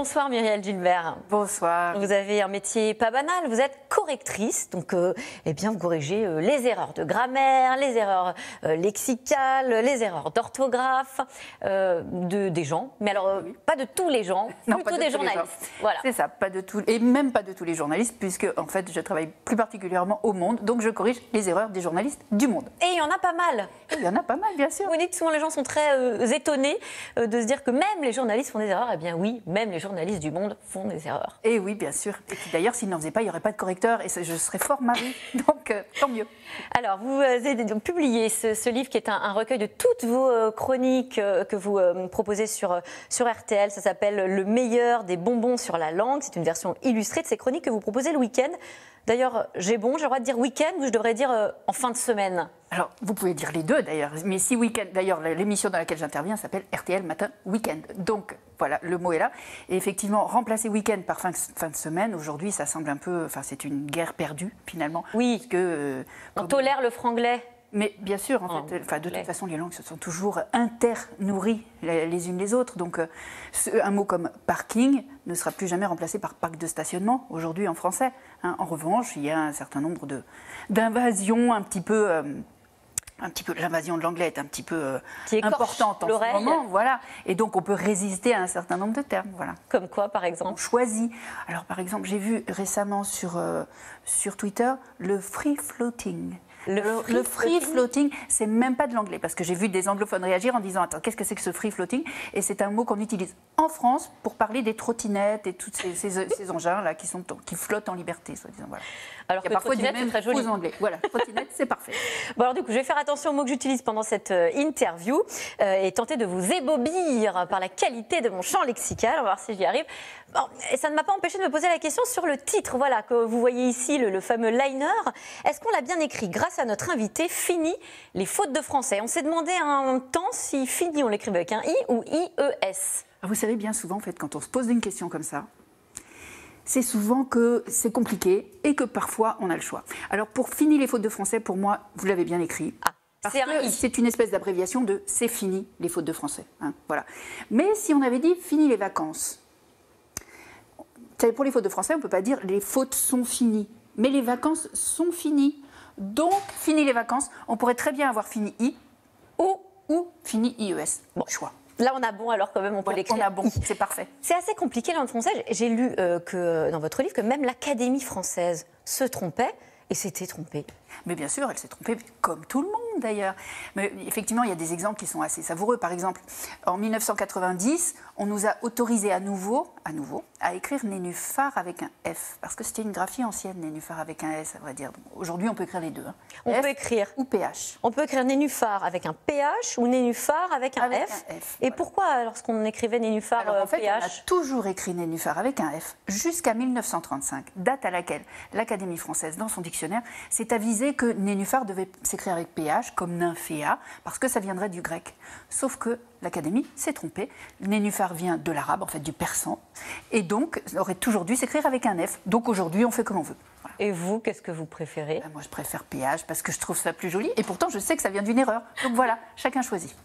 Bonsoir Muriel Gilbert. Bonsoir. Vous avez un métier pas banal, vous êtes correctrice, donc eh bien, vous corrigez les erreurs de grammaire, les erreurs lexicales, les erreurs d'orthographe des gens, mais alors pas de tous les gens, Non, plutôt des journalistes. Voilà. C'est ça, pas de tout, et même pas de tous les journalistes, puisque en fait je travaille plus particulièrement au Monde, donc je corrige les erreurs des journalistes du Monde. Et il y en a pas mal. Et il y en a pas mal, bien sûr. Vous dites souvent les gens sont très étonnés de se dire que même les journalistes font des erreurs. Eh bien oui, même les journalistes du Monde font des erreurs. Et oui, bien sûr. Et puis d'ailleurs, s'ils n'en faisaient pas, il n'y aurait pas de correcteur et je serais fort Marie. Donc, tant mieux. Alors, vous avez donc publié ce livre qui est un recueil de toutes vos chroniques que vous proposez sur RTL. Ça s'appelle « Le meilleur des bonbons sur la langue ». C'est une version illustrée de ces chroniques que vous proposez le week-end. D'ailleurs, j'ai le droit de dire week-end ou je devrais dire en fin de semaine? Alors, vous pouvez dire les deux d'ailleurs. Mais si week-end, d'ailleurs, l'émission dans laquelle j'interviens s'appelle RTL Matin Week-end. Donc, voilà, le mot est là. Et effectivement, remplacer week-end par fin de semaine, aujourd'hui, ça semble un peu... Enfin, c'est une guerre perdue, finalement. Oui, parce que, on tolère le franglais. Mais bien sûr, en fait, de toute façon, les langues se sont toujours internourries les unes les autres. Donc, un mot comme parking ne sera plus jamais remplacé par parc de stationnement, aujourd'hui en français. Hein. En revanche, il y a un certain nombre d'invasions un petit peu, l'invasion de l'anglais est un petit peu importante en ce moment. Voilà. Et donc, on peut résister à un certain nombre de termes. Voilà. Comme quoi, par exemple? On choisit. Alors, par exemple, j'ai vu récemment sur Twitter le free floating. Le free floating, c'est même pas de l'anglais, parce que j'ai vu des anglophones réagir en disant « Attends, qu'est-ce que c'est que ce free floating ?» Et c'est un mot qu'on utilise en France pour parler des trottinettes et tous ces engins-là qui flottent en liberté, soi-disant. Voilà. Alors il y a parfois du même très joli. aux anglais. Voilà, trottinette, c'est parfait. Bon, alors du coup, je vais faire attention aux mots que j'utilise pendant cette interview et tenter de vous ébobir par la qualité de mon champ lexical. On va voir si j'y arrive. Bon, et ça ne m'a pas empêché de me poser la question sur le titre, voilà, que vous voyez ici, le fameux liner. Est-ce qu'on l'a bien écrit grâce à notre invité, Fini les fautes de français? On s'est demandé un temps si Fini, on l'écrivait avec un I ou IES. Vous savez, bien souvent, en fait, quand on se pose une question comme ça, c'est souvent que c'est compliqué et que parfois on a le choix. Alors pour Fini les fautes de français, pour moi, vous l'avez bien écrit. Parce que c'est une espèce d'abréviation de c'est fini les fautes de français. Hein, voilà. Mais si on avait dit fini les vacances, pour les fautes de français, on ne peut pas dire les fautes sont finies, mais les vacances sont finies. Donc fini les vacances, on pourrait très bien avoir fini I ou fini IES. Bon, choix. Là, on a bon, alors quand même, on peut l'écrire. On a bon, c'est parfait. C'est assez compliqué, la langue française. J'ai lu que dans votre livre que même l'Académie française se trompait et s'était trompée. Mais bien sûr, elle s'est trompée, comme tout le monde d'ailleurs. Mais effectivement, il y a des exemples qui sont assez savoureux. Par exemple, en 1990, on nous a autorisé à nouveau à écrire nénuphar avec un F. Parce que c'était une graphie ancienne, nénuphar avec un S, à vrai dire. Aujourd'hui, on peut écrire les deux. Hein. On peut écrire ou PH. On peut écrire nénuphar avec un PH ou nénuphar avec un F. Et voilà. Pourquoi, lorsqu'on écrivait nénuphar Alors, en fait, PH? on a toujours écrit nénuphar avec un F jusqu'à 1935, date à laquelle l'Académie française, dans son dictionnaire, s'est avisée que nénuphar devait s'écrire avec PH, comme nymphéa, parce que ça viendrait du grec. Sauf que l'Académie s'est trompée. Nénuphar vient de l'arabe, en fait du persan, et donc aurait toujours dû s'écrire avec un F. Donc aujourd'hui, on fait comme on veut. Voilà. Et vous, qu'est-ce que vous préférez? Moi, je préfère PH parce que je trouve ça plus joli, et pourtant, je sais que ça vient d'une erreur. Donc voilà, chacun choisit.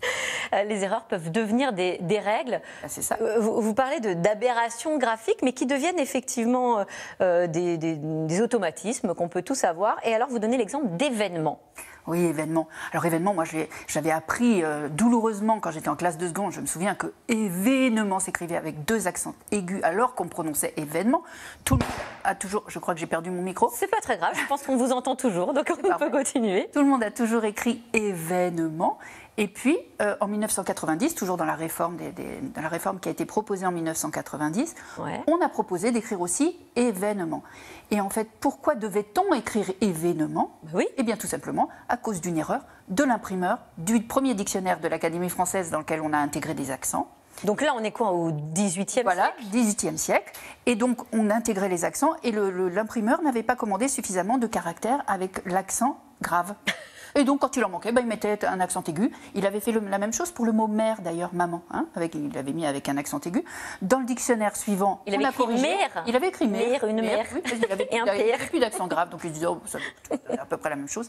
Les erreurs peuvent devenir des règles. C'est ça. Vous parlez d'aberrations graphiques, mais qui deviennent effectivement des automatismes qu'on peut tous avoir. Et alors, vous donnez l'exemple d'événements. Oui, événement. Alors événement, moi j'avais appris douloureusement quand j'étais en classe de seconde. Je me souviens que événement s'écrivait avec 2 accents aigus alors qu'on prononçait événement. Tout le monde a toujours... Je crois que j'ai perdu mon micro. C'est pas très grave, je pense qu'on vous entend toujours, donc on peut continuer. Tout le monde a toujours écrit événement. Et puis, en 1990, toujours dans la réforme, dans la réforme qui a été proposée en 1990, on a proposé d'écrire aussi événement. Et en fait, pourquoi devait-on écrire événement? Eh bien, tout simplement à cause d'une erreur de l'imprimeur du premier dictionnaire de l'Académie française dans lequel on a intégré des accents. Donc là, on est quoi, au XVIIIe siècle? Voilà, XVIIIe siècle. Et donc, on intégrait les accents et l'imprimeur n'avait pas commandé suffisamment de caractères avec l'accent grave. Et donc, quand il en manquait, il mettait un accent aigu. Il avait fait la même chose pour le mot mère, d'ailleurs, maman. Hein, il l'avait mis avec un accent aigu. Dans le dictionnaire suivant, il avait écrit mère. Il avait écrit mère. Une mère. Oui, il n'avait plus d'accent grave, donc il disait, c'est à peu près la même chose.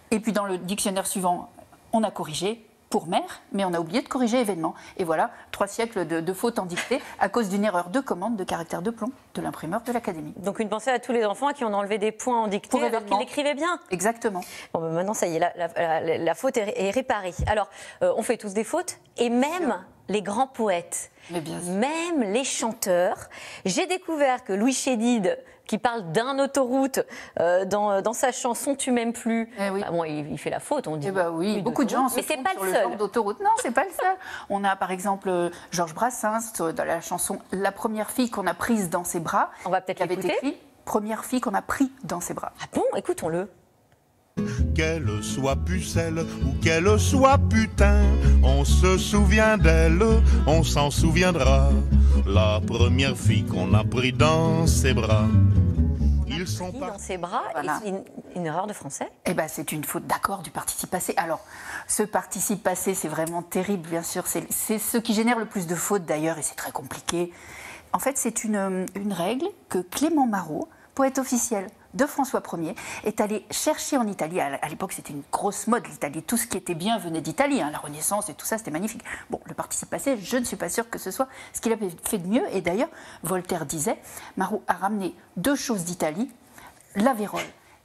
Et puis, dans le dictionnaire suivant, on a corrigé pour mère, mais on a oublié de corriger événement. Et voilà, 3 siècles de fautes en dictée à cause d'une erreur de commande de caractère de plomb de l'imprimeur de l'Académie. Donc une pensée à tous les enfants à qui on a enlevé des points en dictée alors qu'ils écrivaient bien. Exactement. Bon, ben maintenant, ça y est, la faute est réparée. Alors, on fait tous des fautes, et même les grands poètes, même les chanteurs. J'ai découvert que Louis Chédid, qui parle d'un autoroute dans sa chanson Tu m'aimes plus, bon, il fait la faute, on dit. Oui, beaucoup de gens se trompent sur le genre d'autoroute. Non, c'est pas le seul. On a par exemple Georges Brassens dans la chanson La première fille qu'on a prise dans ses bras. On va peut-être l'écouter. Première fille qu'on a pris dans ses bras. Ah bon, écoutons-le. Qu'elle soit pucelle ou qu'elle soit putain, on se souvient d'elle, on s'en souviendra. La première fille qu'on a pris dans ses bras. Ils sont pas dans ses bras. Voilà. Une erreur de français. Eh ben, c'est une faute d'accord du participe passé. Alors, ce participe passé, c'est vraiment terrible, bien sûr. C'est ce qui génère le plus de fautes d'ailleurs, et c'est très compliqué. En fait, c'est une règle que Clément Marot, poète officiel de François Ier, est allé chercher en Italie. À l'époque, c'était une grosse mode, l'Italie. Tout ce qui était bien venait d'Italie. La Renaissance et tout ça, c'était magnifique. Bon, le participe passé, je ne suis pas sûre que ce soit ce qu'il avait fait de mieux. Et d'ailleurs, Voltaire disait, Marot a ramené 2 choses d'Italie, la vérole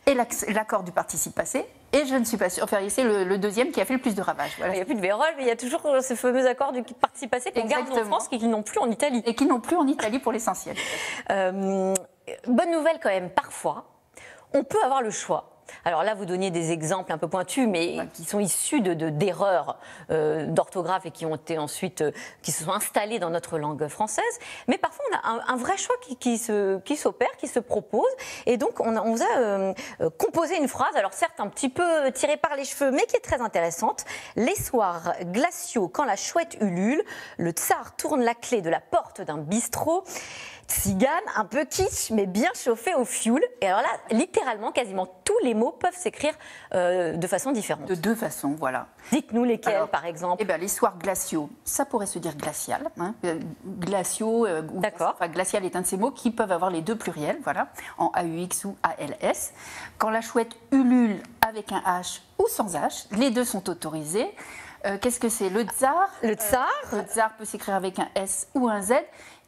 et l'accord du participe passé. Et je ne suis pas sûre. Enfin, c'est le deuxième qui a fait le plus de ravages. Voilà. Il n'y a plus de vérole, mais il y a toujours ce fameux accord du participe passé qu'on garde en France, qu'ils n'ont plus en Italie. Et qui n'ont plus en Italie pour l'essentiel. Bonne nouvelle quand même, parfois, on peut avoir le choix. Alors là, vous donniez des exemples un peu pointus, mais qui sont issus d'erreurs d'orthographe et qui ont été ensuite, qui se sont installées dans notre langue française. Mais parfois, on a un vrai choix qui s'opère, qui se propose. Et donc, on vous a composé une phrase, alors certes un petit peu tirée par les cheveux, mais qui est très intéressante. Les soirs glaciaux, quand la chouette ulule, le tsar tourne la clé de la porte d'un bistrot. Tzigane, un peu kitsch, mais bien chauffé au fioul. Et alors là, littéralement, quasiment tous les mots peuvent s'écrire de façon différente. De 2 façons, voilà. Dites-nous lesquelles, par exemple. Eh bien, les soirs glaciaux, ça pourrait se dire glacial. Glaciaux, d'accord. Enfin, glacial est un de ces mots qui peuvent avoir les 2 pluriels, voilà, en AUX ou ALS. Quand la chouette ulule avec un H ou sans H, les 2 sont autorisés. Qu'est-ce que c'est? Le tsar. Le tsar. Le tsar peut s'écrire avec un S ou un Z.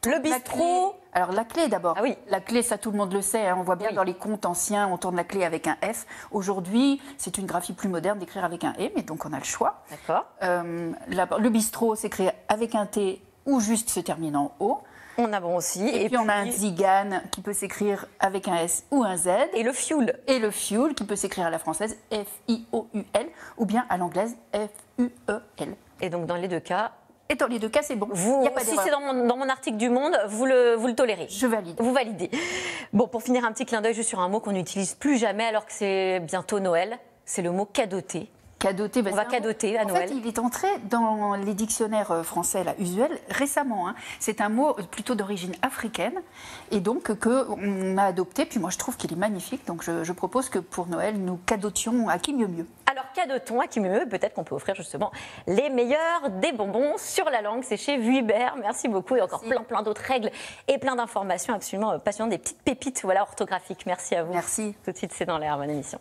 Le bistrot. Alors la clé d'abord. Ah oui. La clé, ça tout le monde le sait. On voit bien dans les contes anciens, on tourne la clé avec un F. Aujourd'hui, c'est une graphie plus moderne d'écrire avec un E, mais donc on a le choix. D'accord. Le bistrot s'écrit avec un T ou juste se termine en O. On a bon aussi. Et puis on a un tzigane qui peut s'écrire avec un S ou un Z. Et le fioul. Et le fioul qui peut s'écrire à la française F-I-O-U-L ou bien à l'anglaise F-U-E-L. Et donc dans les 2 cas. Et dans les 2 cas, c'est bon. Si c'est dans mon article du Monde, vous le tolérez. Je valide. Vous validez. Bon, pour finir, un petit clin d'œil juste sur un mot qu'on n'utilise plus jamais alors que c'est bientôt Noël. C'est le mot cadoter. Cadoter, on va cadoter à Noël. En fait, il est entré dans les dictionnaires français là, usuels récemment. C'est un mot plutôt d'origine africaine et donc qu'on a adopté. Puis moi, je trouve qu'il est magnifique. Donc je propose que pour Noël, nous cadotions à qui mieux mieux. Alors cadotons à qui mieux mieux. Peut-être qu'on peut offrir justement les meilleurs des bonbons sur la langue. C'est chez Vuibert. Merci beaucoup. Et encore plein d'autres règles et plein d'informations absolument passionnantes. Des petites pépites orthographiques. Merci à vous. Merci. Tout de suite, c'est dans l'air. Bonne émission.